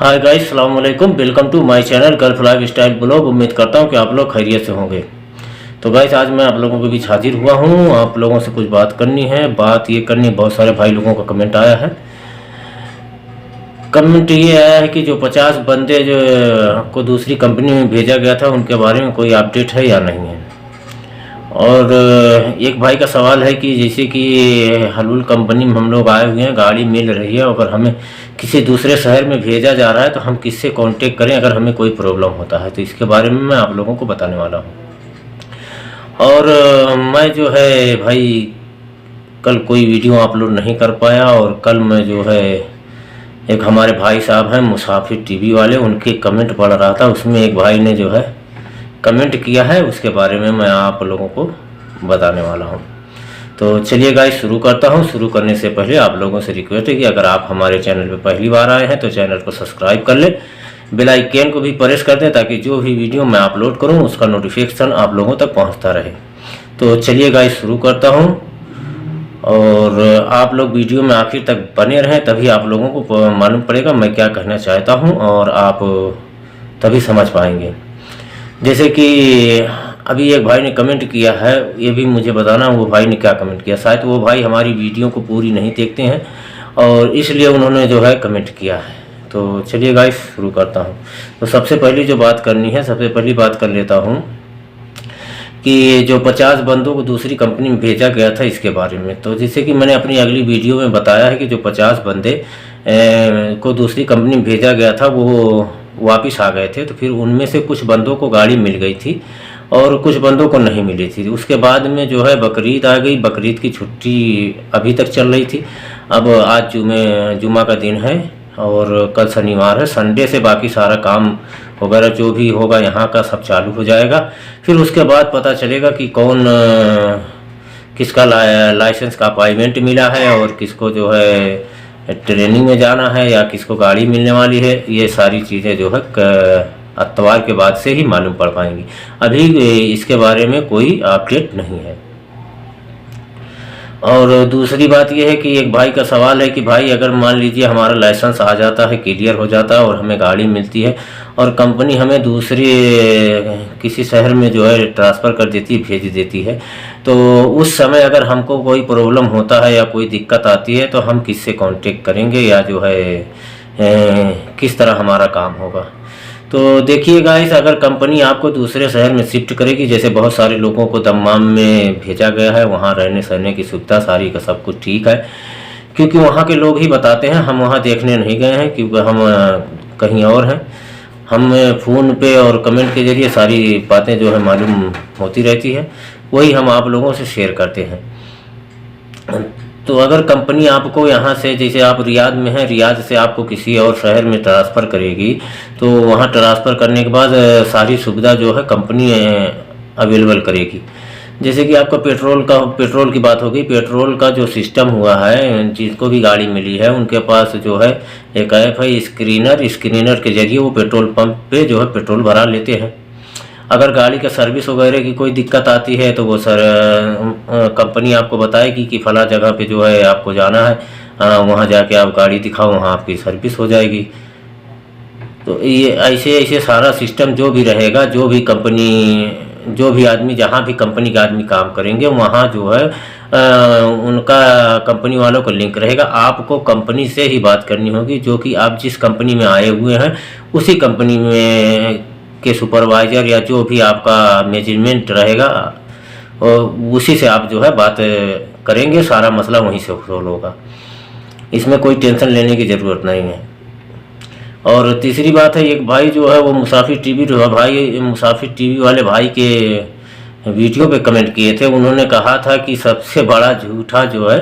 हाय guys, अस्सलाम वालेकुम। Welcome to my channel gulf lifestyle blog. उम्मीद करता हूं कि आप लोग खैरियत से होंगे। तो गाइस, आज मैं आप लोगों के बीच हाजिर हुआ हूं। आप लोगों से कुछ बात करनी है। बात ये करनी, बहुत सारे भाई लोगों का कमेंट आया है। कमेंट ये आया है कि जो 50 बंदे जो को दूसरी कंपनी में भेजा गया था, उनके बारे में कोई अपडेट है या नहीं है। और एक भाई का सवाल है कि जैसे कि हलूल कंपनी में हम लोग आए हुए हैं, गाड़ी मिल रही है, अगर हमें किसी दूसरे शहर में भेजा जा रहा है तो हम किससे कांटेक्ट करें अगर हमें कोई प्रॉब्लम होता है। तो इसके बारे में मैं आप लोगों को बताने वाला हूँ। और मैं जो है भाई कल कोई वीडियो अपलोड नहीं कर पाया। और कल मैं जो है एक हमारे भाई साहब हैं मुसाफिर टीवी वाले, उनके कमेंट पढ़ रहा था। उसमें एक भाई ने जो है कमेंट किया है, उसके बारे में मैं आप लोगों को बताने वाला हूं। तो चलिए गाइस, शुरू करता हूं। शुरू करने से पहले आप लोगों से रिक्वेस्ट है कि अगर आप हमारे चैनल पर पहली बार आए हैं तो चैनल को सब्सक्राइब कर लें, बेल आइकन को भी प्रेस कर दें ताकि जो भी वीडियो मैं अपलोड करूं उसका नोटिफिकेशन आप लोगों तक पहुंचता रहे। तो चलिए गाइस, शुरू करता हूं। और आप लोग वीडियो में आखिर तक बने रहें, तभी आप लोगों को मालूम पड़ेगा मैं क्या कहना चाहता हूं, और आप तभी समझ पाएंगे। जैसे कि अभी एक भाई ने कमेंट किया है, ये भी मुझे बताना वो भाई ने क्या कमेंट किया। शायद वो भाई हमारी वीडियो को पूरी नहीं देखते हैं और इसलिए उन्होंने जो है कमेंट किया है। तो चलिए गाइस, शुरू करता हूँ। तो सबसे पहली जो बात करनी है, सबसे पहली बात कर लेता हूँ कि जो 50 बंदों को दूसरी कंपनी में भेजा गया था, इसके बारे में। तो जैसे कि मैंने अपनी अगली वीडियो में बताया है कि जो 50 बंदे को दूसरी कंपनी में भेजा गया था वो वापस आ गए थे। तो फिर उनमें से कुछ बंदों को गाड़ी मिल गई थी और कुछ बंदों को नहीं मिली थी। उसके बाद में जो है बकरीद आ गई। बकरीद की छुट्टी अभी तक चल रही थी। अब आज जुमा का दिन है और कल शनिवार है। संडे से बाकी सारा काम वगैरह जो भी होगा यहाँ का सब चालू हो जाएगा। फिर उसके बाद पता चलेगा कि कौन किसका लाइसेंस का अपॉइंटमेंट मिला है और किसको जो है ट्रेनिंग में जाना है या किसको गाड़ी मिलने वाली है। ये सारी चीज़ें जो है अतवार के बाद से ही मालूम पड़ पाएंगी। अभी इसके बारे में कोई अपडेट नहीं है। और दूसरी बात यह है कि एक भाई का सवाल है कि भाई अगर मान लीजिए हमारा लाइसेंस आ जाता है, क्लियर हो जाता है और हमें गाड़ी मिलती है और कंपनी हमें दूसरे किसी शहर में जो है ट्रांसफ़र कर देती है, भेज देती है, तो उस समय अगर हमको कोई प्रॉब्लम होता है या कोई दिक्कत आती है तो हम किससे कांटेक्ट करेंगे या जो है किस तरह हमारा काम होगा। तो देखिए गाइस, अगर कंपनी आपको दूसरे शहर में शिफ्ट करेगी, जैसे बहुत सारे लोगों को दम्माम में भेजा गया है, वहाँ रहने सहने की सुविधा सारी का सब कुछ ठीक है, क्योंकि वहाँ के लोग ही बताते हैं। हम वहाँ देखने नहीं गए हैं क्योंकि हम कहीं और हैं। हम फ़ोन पे और कमेंट के ज़रिए सारी बातें जो है मालूम होती रहती है, वही हम आप लोगों से शेयर करते हैं। तो अगर कंपनी आपको यहाँ से, जैसे आप रियाद में हैं, रियाद से आपको किसी और शहर में ट्रांसफ़र करेगी, तो वहाँ ट्रांसफ़र करने के बाद सारी सुविधा जो है कंपनी अवेलेबल करेगी। जैसे कि आपका पेट्रोल की बात होगी। पेट्रोल का जो सिस्टम हुआ है, जिसको भी गाड़ी मिली है उनके पास जो है एक ऐप है स्क्रीनर के ज़रिए वो पेट्रोल पंप पे जो है पेट्रोल भरा लेते हैं। अगर गाड़ी का सर्विस वगैरह की कोई दिक्कत आती है तो वो कंपनी आपको बताएगी कि फ़ला जगह पे जो है आपको जाना है, वहाँ जाके आप गाड़ी दिखाओ, वहाँ आपकी सर्विस हो जाएगी। तो ये ऐसे ऐसे सारा सिस्टम जो भी रहेगा, जो भी आदमी, जहाँ भी कंपनी के आदमी काम करेंगे वहाँ जो है उनका कंपनी वालों को लिंक रहेगा। आपको कंपनी से ही बात करनी होगी, जो कि आप जिस कंपनी में आए हुए हैं उसी कंपनी में के सुपरवाइज़र या जो भी आपका मैनेजमेंट रहेगा और उसी से आप जो है बात करेंगे। सारा मसला वहीं से सोल्व होगा, इसमें कोई टेंशन लेने की ज़रूरत नहीं है। और तीसरी बात है, एक भाई जो है वो मुसाफिर टीवी वाले भाई के वीडियो पे कमेंट किए थे। उन्होंने कहा था कि सबसे बड़ा झूठा जो है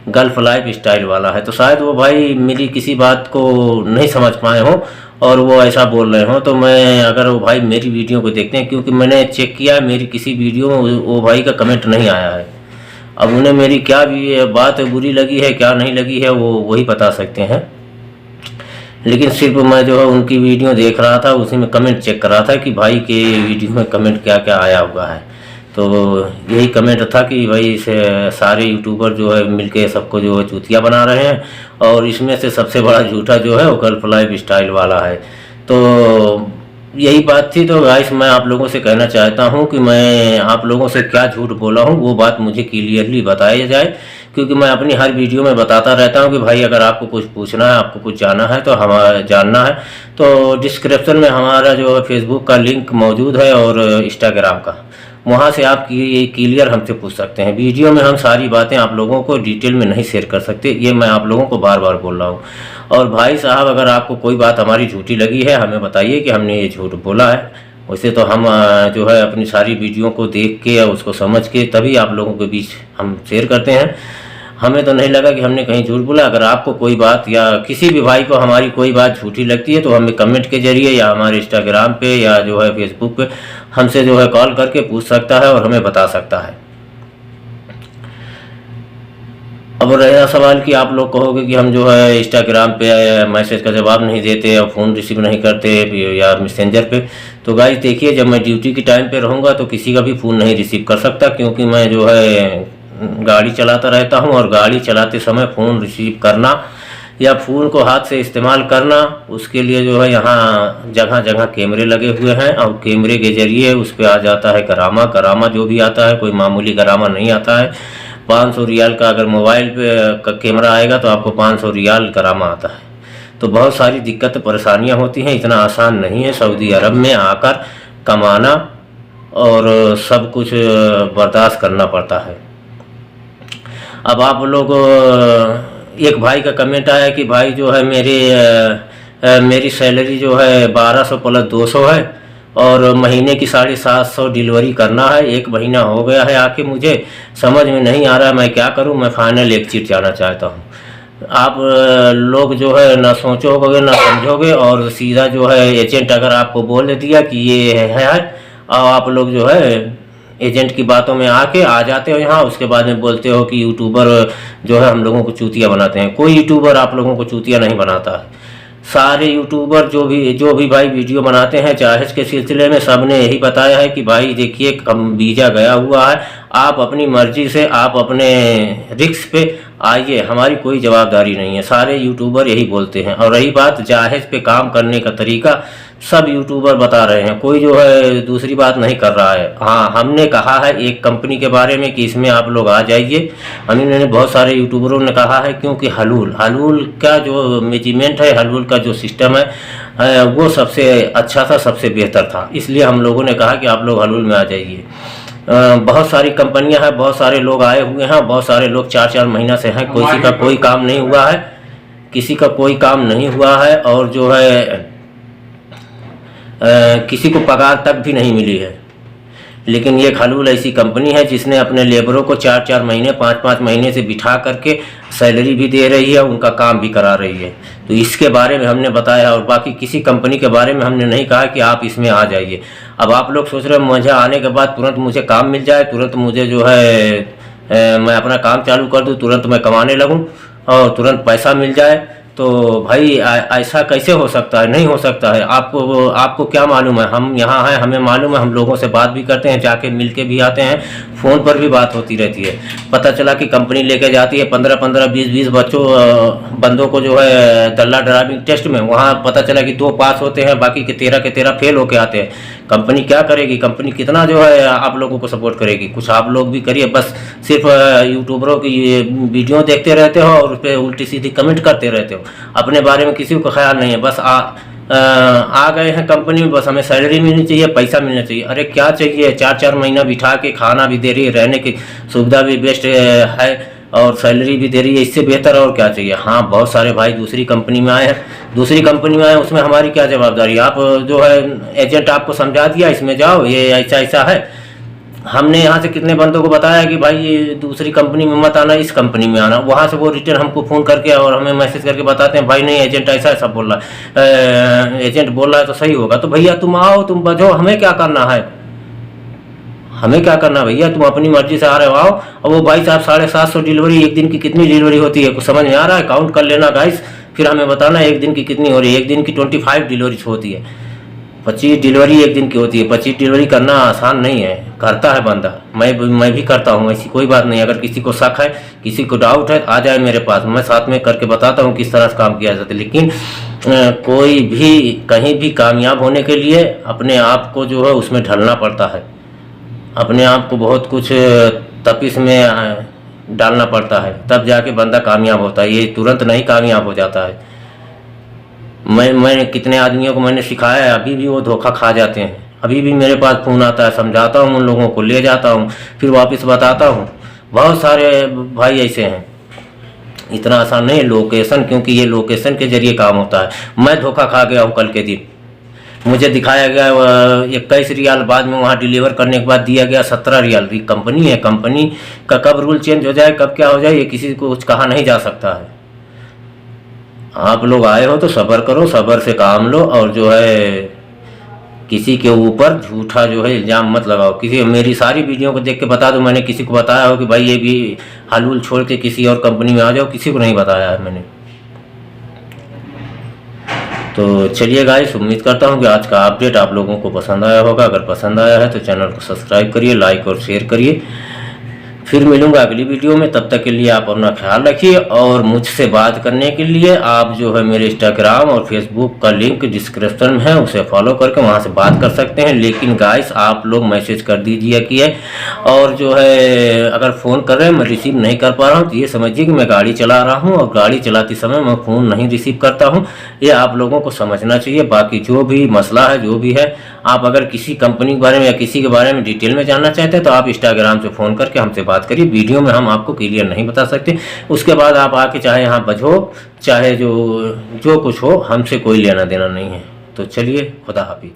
गल्फ लाइफ स्टाइल वाला है। तो शायद वो भाई मेरी किसी बात को नहीं समझ पाए हों और वो ऐसा बोल रहे हों। तो मैं, अगर वो भाई मेरी वीडियो को देखते हैं, क्योंकि मैंने चेक किया मेरी किसी वीडियो में वो भाई का कमेंट नहीं आया है। अब उन्हें मेरी क्या भी बात बुरी लगी है, क्या नहीं लगी है, वो वही बता सकते हैं। लेकिन सिर्फ मैं जो है उनकी वीडियो देख रहा था, उसी में कमेंट चेक कर रहा था कि भाई के वीडियो में कमेंट क्या क्या आया हुआ है। तो यही कमेंट था कि भाई इसे सारे यूट्यूबर जो है मिलके सबको जो है चूतिया बना रहे हैं, और इसमें से सबसे बड़ा झूठा जो है वो गल्फ लाइफ स्टाइल वाला है। तो यही बात थी। तो गाइस मैं आप लोगों से कहना चाहता हूं कि मैं आप लोगों से क्या झूठ बोला हूं वो बात मुझे क्लियरली बताई जाए, क्योंकि मैं अपनी हर वीडियो में बताता रहता हूं कि भाई अगर आपको कुछ पूछना है, आपको कुछ जानना है तो हमारा जानना है तो डिस्क्रिप्शन में हमारा जो है फेसबुक का लिंक मौजूद है और इंस्टाग्राम का, वहाँ से आप क्लियर हमसे पूछ सकते हैं। वीडियो में हम सारी बातें आप लोगों को डिटेल में नहीं शेयर कर सकते, ये मैं आप लोगों को बार बार बोल रहा हूँ। और भाई साहब अगर आपको कोई बात हमारी झूठी लगी है हमें बताइए कि हमने ये झूठ बोला है। वैसे तो हम जो है अपनी सारी वीडियो को देख के या उसको समझ के तभी आप लोगों के बीच हम शेयर करते हैं। हमें तो नहीं लगा कि हमने कहीं झूठ बोला। अगर आपको कोई बात या किसी भी भाई को हमारी कोई बात झूठी लगती है तो हमें कमेंट के जरिए या हमारे इंस्टाग्राम पे या जो है फेसबुक पे हमसे जो है कॉल करके पूछ सकता है और हमें बता सकता है। अब रहा सवाल कि आप लोग कहोगे कि हम जो है इंस्टाग्राम पे मैसेज का जवाब नहीं देते या फ़ोन रिसीव नहीं करते या मैसेंजर पे, तो गाइस देखिए जब मैं ड्यूटी के टाइम पे रहूँगा तो किसी का भी फ़ोन नहीं रिसीव कर सकता, क्योंकि मैं जो है गाड़ी चलाता रहता हूं और गाड़ी चलाते समय फ़ोन रिसीव करना या फ़ोन को हाथ से इस्तेमाल करना, उसके लिए जो है यहाँ जगह जगह कैमरे लगे हुए हैं और कैमरे के ज़रिए उस पर आ जाता है करामा जो भी आता है, कोई मामूली करामा नहीं आता है। 500 रियाल का अगर मोबाइल पे का कैमरा आएगा तो आपको 500 रियाल करामा आता है। तो बहुत सारी दिक्कत परेशानियाँ होती हैं, इतना आसान नहीं है सऊदी अरब में आकर कमाना और सब कुछ बर्दाश्त करना पड़ता है। अब आप लोग एक भाई का कमेंट आया कि भाई जो है मेरी सैलरी जो है 1200 प्लस 200 है और महीने की 750 डिलीवरी करना है। 1 महीना हो गया है आके, मुझे समझ में नहीं आ रहा मैं क्या करूं, मैं फाइनल एक्सिट जाना चाहता हूं। आप लोग जो है ना सोचोगे ना समझोगे और सीधा जो है एजेंट अगर आपको बोल दिया कि ये है और आप लोग जो है एजेंट की बातों में आके आ जाते हो यहाँ, उसके बाद में बोलते हो कि यूट्यूबर जो है हम लोगों को चूतिया बनाते हैं। कोई यूट्यूबर आप लोगों को चूतिया नहीं बनाता है। सारे यूट्यूबर जो भी भाई वीडियो बनाते हैं जहाज के सिलसिले में सब ने यही बताया है कि भाई देखिए कम वीज़ा गया हुआ है, आप अपनी मर्जी से आप अपने रिस्क पे आइए, हमारी कोई जवाबदारी नहीं है। सारे यूट्यूबर यही बोलते हैं। और रही बात जहाज पे काम करने का तरीका, सब यूट्यूबर बता रहे हैं, कोई जो है दूसरी बात नहीं कर रहा है। हाँ हमने कहा है एक कंपनी के बारे में कि इसमें आप लोग आ जाइए, उन्होंने बहुत सारे यूट्यूबरों ने कहा है, क्योंकि हलूल का जो मेजरमेंट है, हलूल का जो सिस्टम है वो सबसे अच्छा था, सबसे बेहतर था, इसलिए हम लोगों ने कहा कि आप लोग हलूल में आ जाइए। बहुत सारी कंपनियां हैं, बहुत सारे लोग आए हुए हैं, बहुत सारे लोग 4-4 महीना से हैं, किसी का कोई काम नहीं हुआ है, किसी का कोई काम नहीं हुआ है और जो है किसी को पगार तक भी नहीं मिली है। लेकिन ये हलूल ऐसी कंपनी है जिसने अपने लेबरों को 4-4 महीने 5-5 महीने से बिठा करके सैलरी भी दे रही है, उनका काम भी करा रही है। तो इसके बारे में हमने बताया और बाकी किसी कंपनी के बारे में हमने नहीं कहा कि आप इसमें आ जाइए। अब आप लोग सोच रहे हो मुझे आने के बाद तुरंत मुझे काम मिल जाए, तुरंत मुझे जो है मैं अपना काम चालू कर दूँ, तुरंत मैं कमाने लगूँ और तुरंत पैसा मिल जाए, तो भाई ऐसा कैसे हो सकता है? नहीं हो सकता है। आपको क्या मालूम है? हम यहाँ हैं, हमें मालूम है, हम लोगों से बात भी करते हैं, जाके मिल के भी आते हैं, फ़ोन पर भी बात होती रहती है। पता चला कि कंपनी लेके जाती है 15-15, 20-20 बंदों को जो है दल्ला ड्राइविंग टेस्ट में, वहाँ पता चला कि 2 पास होते हैं, बाकी के 13 फेल होके आते हैं। कंपनी क्या करेगी? कंपनी कितना जो है आप लोगों को सपोर्ट करेगी? कुछ आप लोग भी करिए, बस सिर्फ यूट्यूबरों की वीडियो देखते रहते हो और उस पर उल्टी सीधी कमेंट करते रहते हो, अपने बारे में किसी को ख्याल नहीं है। बस आ गए हैं कंपनी में, बस हमें सैलरी मिलनी चाहिए, पैसा मिलना चाहिए। अरे क्या चाहिए? 4-4 महीना बिठा के खाना भी दे रही है, रहने की सुविधा भी बेस्ट है और सैलरी भी दे रही है, इससे बेहतर और क्या चाहिए? हाँ बहुत सारे भाई दूसरी कंपनी में आए हैं, उसमें हमारी क्या जवाबदारी? आप जो है एजेंट आपको समझा दिया इसमें जाओ, ये ऐसा ऐसा है। हमने यहाँ से कितने बंदों को बताया कि भाई ये दूसरी कंपनी में मत आना, इस कंपनी में आना, वहाँ से वो रिटर्न हमको फ़ोन करके और हमें मैसेज करके बताते हैं भाई नहीं एजेंट ऐसा ऐसा बोल रहा है, एजेंट बोल रहा है तो सही होगा। तो भैया तुम आओ, तुम बजो, हमें क्या करना है? हमें क्या करना भैया? तुम अपनी मर्जी से आ रहे हो, आओ। और वो भाई साहब 750 डिलीवरी, एक दिन की कितनी डिलीवरी होती है कुछ समझ में आ रहा है? काउंट कर लेना गाइस, फिर हमें बताना एक दिन की कितनी हो रही है। एक दिन की 25 डिलीवरी होती है। 25 डिलीवरी एक दिन की होती है। 25 डिलीवरी करना आसान नहीं है, करता है बंदा। मैं भी करता हूँ, ऐसी कोई बात नहीं। अगर किसी को शक है, किसी को डाउट है, आ जाए मेरे पास, मैं साथ में करके बताता हूँ किस तरह से काम किया जाता है। लेकिन कोई भी कहीं भी कामयाब होने के लिए अपने आप को जो है उसमें ढलना पड़ता है, अपने आप को बहुत कुछ तपिश में डालना पड़ता है, तब जाके बंदा कामयाब होता है। ये तुरंत नहीं कामयाब हो जाता है। मैंने कितने आदमियों को मैंने सिखाया है, अभी भी वो धोखा खा जाते हैं। अभी भी मेरे पास फ़ोन आता है, समझाता हूँ उन लोगों को, ले जाता हूँ, फिर वापस बताता हूँ। बहुत सारे भाई ऐसे हैं। इतना आसान नहीं है लोकेशन, क्योंकि ये लोकेशन के ज़रिए काम होता है। मैं धोखा खा गया हूँ। कल के दिन मुझे दिखाया गया 21 रियाल, बाद में वहाँ डिलीवर करने के बाद दिया गया 17 रियाल। कंपनी है, कंपनी का कब रूल चेंज हो जाए, कब क्या हो जाए, ये किसी को कुछ कहा नहीं जा सकता है। आप लोग आए हो तो सब्र करो, सब्र से काम लो, और जो है किसी के ऊपर झूठा जो है इल्ज़ाम मत लगाओ। किसी मेरी सारी वीडियो को देख के बता दो मैंने किसी को बताया हो कि भाई ये भी हलूल छोड़ के किसी और कंपनी में आ जाओ, किसी को नहीं बताया है मैंने। तो चलिए गाइस, उम्मीद करता हूँ कि आज का अपडेट आप लोगों को पसंद आया होगा। अगर पसंद आया है तो चैनल को सब्सक्राइब करिए, लाइक और शेयर करिए। फिर मिलूंगा अगली वीडियो में, तब तक के लिए आप अपना ख्याल रखिए। और मुझसे बात करने के लिए आप जो है मेरे इंस्टाग्राम और फेसबुक का लिंक डिस्क्रिप्शन में है, उसे फॉलो करके वहां से बात कर सकते हैं। लेकिन गाइस आप लोग मैसेज कर दीजिए कि है, और जो है अगर फ़ोन कर रहे हैं मैं रिसीव नहीं कर पा रहा हूँ तो ये समझिए कि मैं गाड़ी चला रहा हूँ, और गाड़ी चलाते समय मैं फ़ोन नहीं रिसीव करता हूँ। ये आप लोगों को समझना चाहिए। बाकी जो भी मसला है, जो भी है, आप अगर किसी कंपनी के बारे में या किसी के बारे में डिटेल में जानना चाहते हैं तो आप इंस्टाग्राम से फ़ोन करके हमसे बात करिए। वीडियो में हम आपको क्लियर नहीं बता सकते। उसके बाद आप आके चाहे यहाँ बजो, चाहे जो कुछ हो, हमसे कोई लेना देना नहीं है। तो चलिए, खुदा हाफिज।